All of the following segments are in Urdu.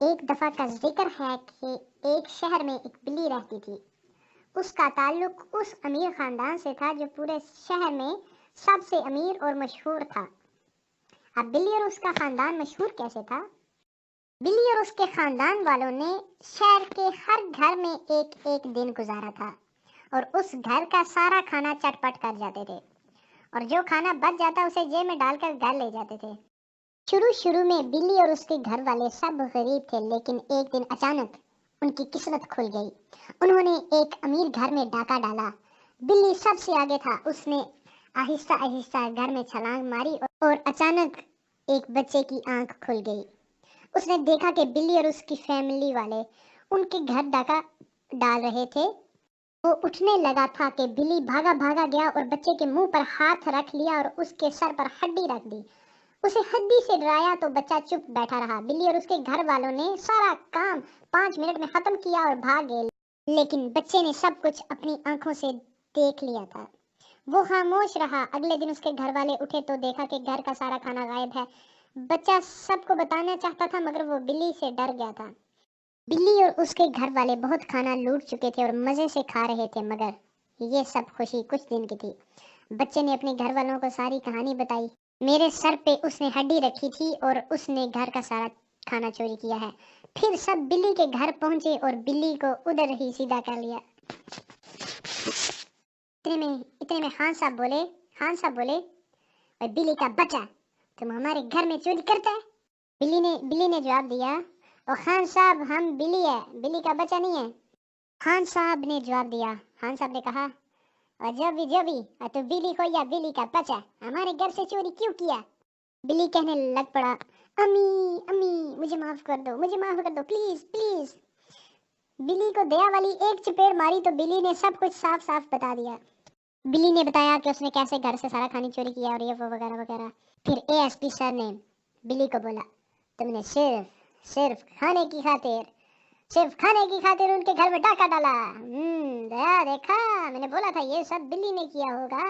ایک دفعہ کا ذکر ہے کہ ایک شہر میں ایک بلی رہتی تھی۔ اس کا تعلق اس امیر خاندان سے تھا جو پورے شہر میں سب سے امیر اور مشہور تھا۔ اب بلی اور اس کا خاندان مشہور کیسے تھا؟ بلی اور اس کے خاندان والوں نے شہر کے ہر گھر میں ایک ایک دن گزارا تھا اور اس گھر کا سارا کھانا چٹ پٹ کر جاتے تھے، اور جو کھانا بچ جاتا اسے جیب میں ڈال کر گھر لے جاتے تھے۔ شروع میں بلی اور اس کے گھر والے سب غریب تھے، لیکن ایک دن اچانک ان کی قسمت کھل گئی۔ انہوں نے ایک امیر گھر میں ڈاکہ ڈالا۔ بلی سب سے آگے تھا۔ اس نے آہستہ آہستہ گھر میں چھلانگ ماری اور اچانک ایک بچے کی آنکھ کھل گئی۔ اس نے دیکھا کہ بلی اور اس کی فیملی والے ان کے گھر ڈاکہ ڈال رہے تھے۔ وہ اٹھنے لگا تھا کہ بلی بھاگا گیا اور بچے کے منہ پر ہاتھ رکھ لیا اور اس کے سر پر ہڈی رکھ دی۔ اسے ہڈی سے ڈرایا تو بچہ چپ بیٹھا رہا۔ بلی اور اس کے گھر والوں نے سارا کام 5 منٹ میں ختم کیا اور بھاگ گئے، لیکن بچے نے سب کچھ اپنی آنکھوں سے دیکھ لیا تھا۔ وہ خاموش رہا۔ اگلے دن اس کے گھر والے اٹھے تو دیکھا کہ گھر کا سارا کھانا غائب ہے۔ بچہ سب کو بتانا چاہتا تھا مگر وہ بلی سے ڈر گیا تھا۔ بلی اور اس کے گھر والے بہت کھانا لوٹ چکے تھے اور مزے سے کھا رہے تھے، مگر یہ سب خوشی کچھ دن کی تھی۔ بچے نے اپنے گھر والوں کو ساری کہانی بتائی۔ میرے سر پہ اس نے ہڈی رکھی تھی اور اس نے گھر کا سارا کھانا چوری کیا ہے۔ پھر سب بلی کے گھر پہنچے اور بلی کو ادھر ہی سیدھا کر لیا۔ اتنے میں خان صاحب بولے اور بلی کا بچہ، تم ہمارے گھر میں چوری کرتا ہے؟ بلی نے جواب دیا، اور خان صاحب ہم بلی ہے، بلی کا بچہ نہیں ہے۔ خان صاحب نے جواب دیا۔ خان صاحب نے کہا، اور جو بھی تو بلی کو یا بلی کا بچہ ہمارے گھر سے چوری کیوں کیا؟ بلی کہنے لگ پڑا، امی مجھے معاف کر دو پلیز۔ بلی کو دیا والی ایک چپیڑ ماری تو بلی نے سب کچھ صاف صاف بتا دیا۔ بلی نے بتایا کہ اس نے کیسے گھر سے سارا کھانا چوری کیا اور یہ وہ وغیرہ وغیرہ۔ پھر ASP سر نے بلی کو بولا، تم نے صرف کھانے کی خاطر ان کے گھر میں ڈاکہ ڈالا۔ دیکھا، میں نے بولا تھا یہ سب بلی نے کیا ہوگا،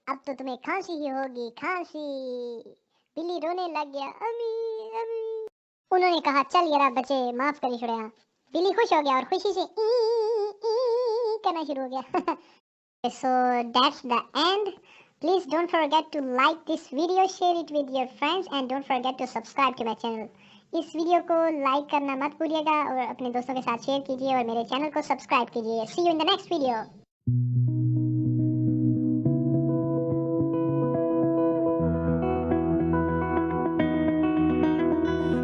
اب تو تمہیں کھانسی ہی ہوگی، کھانسی۔ بلی رونے لگ گیا، امی۔ انہوں نے کہا، چل یارا بچے معاف کری چھوڑیا۔ بلی خوش ہو گیا اور خوشی سے کرنا شروع ہو گیا۔ So that's the end. Please don't forget to like this video, share it with your friends and don't forget to subscribe to my channel. اس ویڈیو کو لائک کرنا مت بھولیے گا اور اپنے دوستوں کے ساتھ شیئر کیجیے اور میرے چینل کو سبسکرائب کیجیے۔ See you in the next video.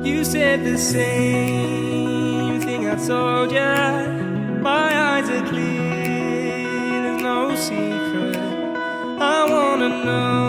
You said the same thing I told ya. My eyes are clear, there's no secret. I wanna know